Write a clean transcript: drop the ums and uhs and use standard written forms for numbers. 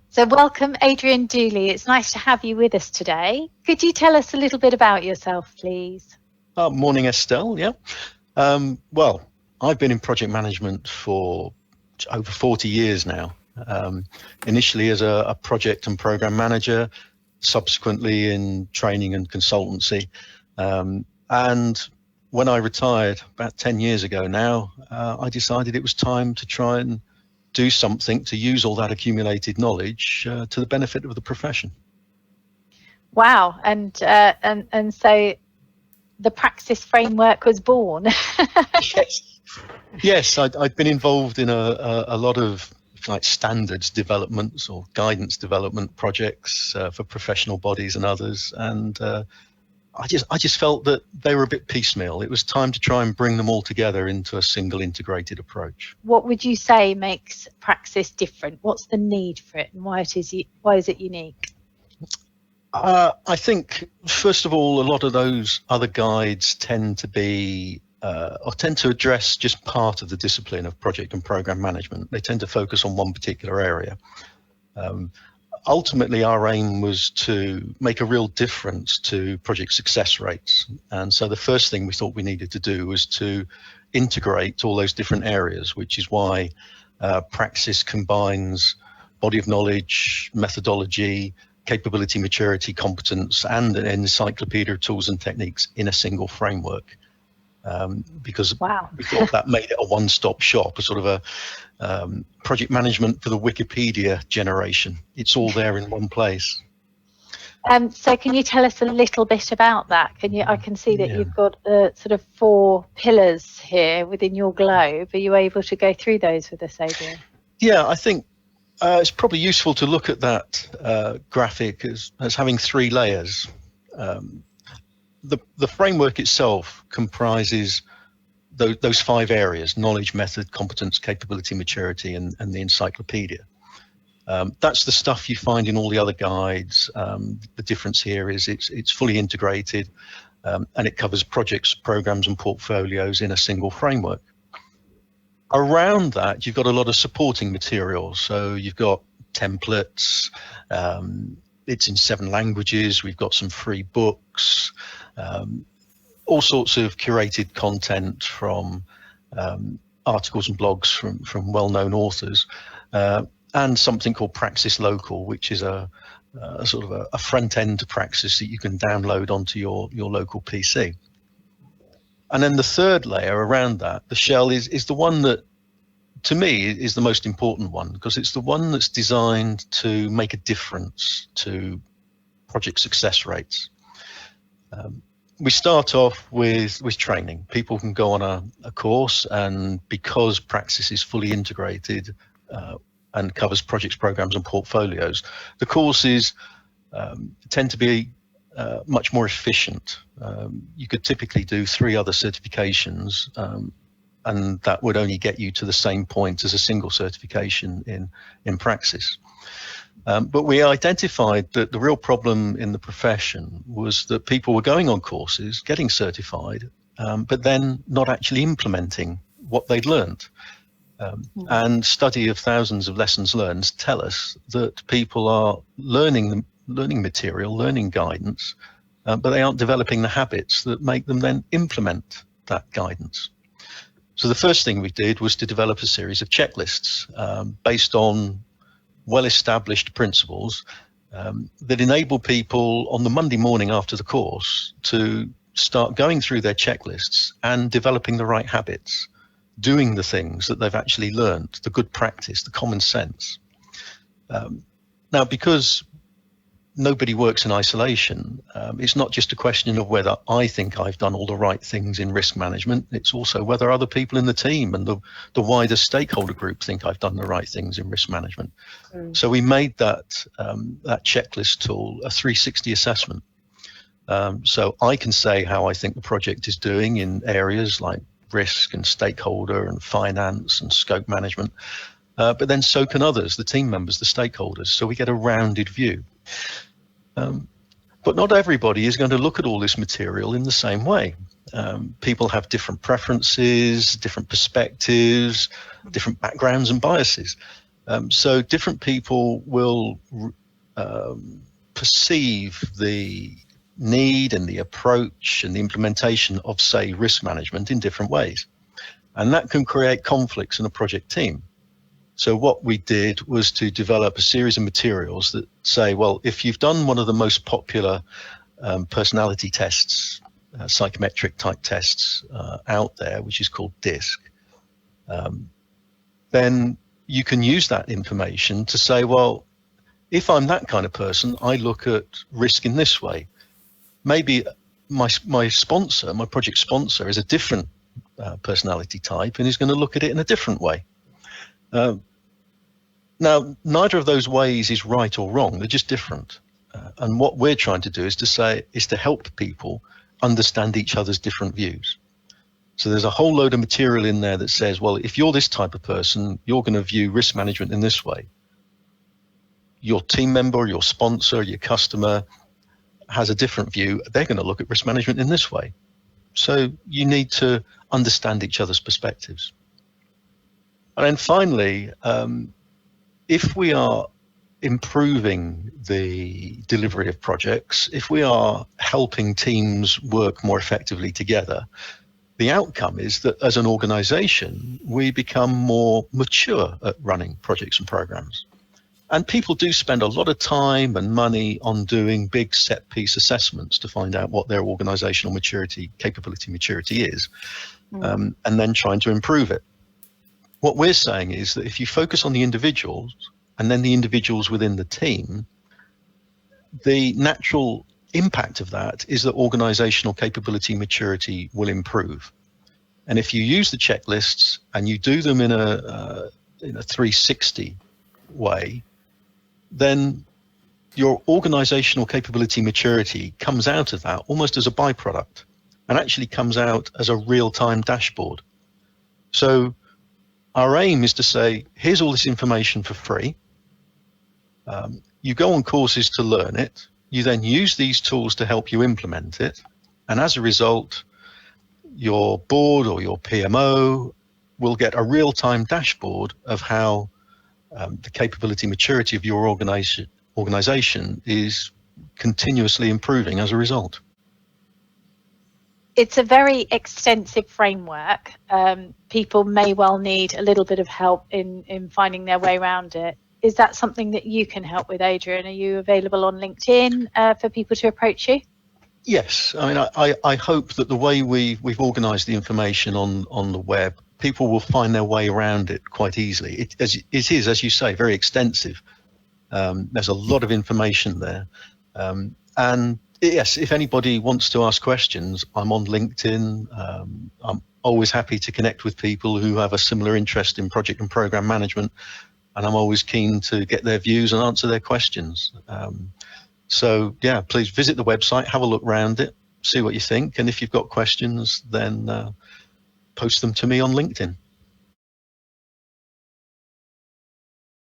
So welcome, Adrian Dooley. It's nice to have you with us today. Could you tell us a little bit about yourself, please? Morning, Estelle. Yeah. Well, I've been in project management for over 40 years now. Initially as a project and program manager, subsequently in training and consultancy. And when I retired about 10 years ago now, I decided it was time to try and do something to use all that accumulated knowledge to the benefit of the profession. Wow. And so the Praxis Framework was born. Yes, I'd been involved in a lot of like standards developments or guidance development projects for professional bodies and others, and I just felt that they were a bit piecemeal. It was time to try and bring them all together into a single integrated approach. What would you say makes Praxis different? What's the need for it, and why is it unique? I think, first of all, a lot of those other guides tend to be or tend to address just part of the discipline of project and program management. They tend to focus on one particular area. Ultimately, our aim was to make a real difference to project success rates. And so the first thing we thought we needed to do was to integrate all those different areas, which is why Praxis combines body of knowledge, methodology, capability, maturity, competence, and an encyclopedia of tools and techniques in a single framework. Because we thought that made it a one-stop shop, a sort of a project management for the Wikipedia generation. It's all there in one place. So can you tell us a little bit about that? I can see that you've got sort of 4 pillars here within your globe. Are you able to go through those with us, Adrian? Yeah, I think it's probably useful to look at that graphic as having 3 layers. The framework itself comprises those 5 areas: knowledge, method, competence, capability, maturity, and the encyclopedia. That's the stuff you find in all the other guides. The difference here is it's fully integrated, and it covers projects, programs, and portfolios in a single framework. Around that, you've got a lot of supporting materials. So you've got templates. It's in 7 languages. We've got some free books, all sorts of curated content from articles and blogs from well-known authors, and something called Praxis Local, which is a sort of a front end to Praxis that you can download onto your local PC. And then the third layer around that, the shell, is the one that, to me, is the most important one, because it's the one that's designed to make a difference to project success rates. We start off with training. People can go on a course, and because Praxis is fully integrated and covers projects, programs, and portfolios, the courses tend to be much more efficient. You could typically do 3 other certifications, and that would only get you to the same point as a single certification in Praxis. But we identified that the real problem in the profession was that people were going on courses, getting certified, but then not actually implementing what they'd learned. And study of thousands of lessons learned tell us that people are learning material, learning guidance, but they aren't developing the habits that make them then implement that guidance. So the first thing we did was to develop a series of checklists based on well-established principles that enable people on the Monday morning after the course to start going through their checklists and developing the right habits, doing the things that they've actually learned, the good practice, the common sense. Now, because nobody works in isolation, it's not just a question of whether I think I've done all the right things in risk management. It's also whether other people in the team and the wider stakeholder group think I've done the right things in risk management. So we made that checklist tool a 360 assessment. So I can say how I think the project is doing in areas like risk and stakeholder and finance and scope management, but then so can others, the team members, the stakeholders. So we get a rounded view. But not everybody is going to look at all this material in the same way. People have different preferences, different perspectives, different backgrounds and biases. So different people will perceive the need and the approach and the implementation of, say, risk management in different ways. And that can create conflicts in a project team. So what we did was to develop a series of materials that say, well, if you've done one of the most popular personality tests, psychometric type tests out there, which is called DISC, then you can use that information to say, well, if I'm that kind of person, I look at risk in this way. Maybe my sponsor, my project sponsor, is a different personality type and is going to look at it in a different way. Now, neither of those ways is right or wrong. They're just different. And what we're trying to do is to help people understand each other's different views. So there's a whole load of material in there that says, well, if you're this type of person, you're going to view risk management in this way. Your team member, your sponsor, your customer has a different view. They're going to look at risk management in this way. So you need to understand each other's perspectives. And then finally, if we are improving the delivery of projects, if we are helping teams work more effectively together, the outcome is that as an organization, we become more mature at running projects and programs. And people do spend a lot of time and money on doing big set piece assessments to find out what their organizational maturity, capability maturity is, and then trying to improve it. What we're saying is that if you focus on the individuals and then the individuals within the team, the natural impact of that is that organizational capability maturity will improve. And if you use the checklists and you do them in a 360 way, then your organizational capability maturity comes out of that almost as a byproduct and actually comes out as a real-time dashboard. So our aim is to say, here's all this information for free. You go on courses to learn it. You then use these tools to help you implement it. And as a result, your board or your PMO will get a real-time dashboard of how the capability maturity of your organization is continuously improving as a result. It's a very extensive framework. People may well need a little bit of help in finding their way around it. Is that something that you can help with, Adrian? Are you available on LinkedIn for people to approach you? Yes. I mean, I hope that the way we've organized the information on the web, people will find their way around it quite easily. It is, as you say, very extensive. There's a lot of information there. And yes, if anybody wants to ask questions, I'm on LinkedIn. I'm always happy to connect with people who have a similar interest in project and program management. And I'm always keen to get their views and answer their questions. So yeah, please visit the website, have a look around it, see what you think. And if you've got questions, then post them to me on LinkedIn.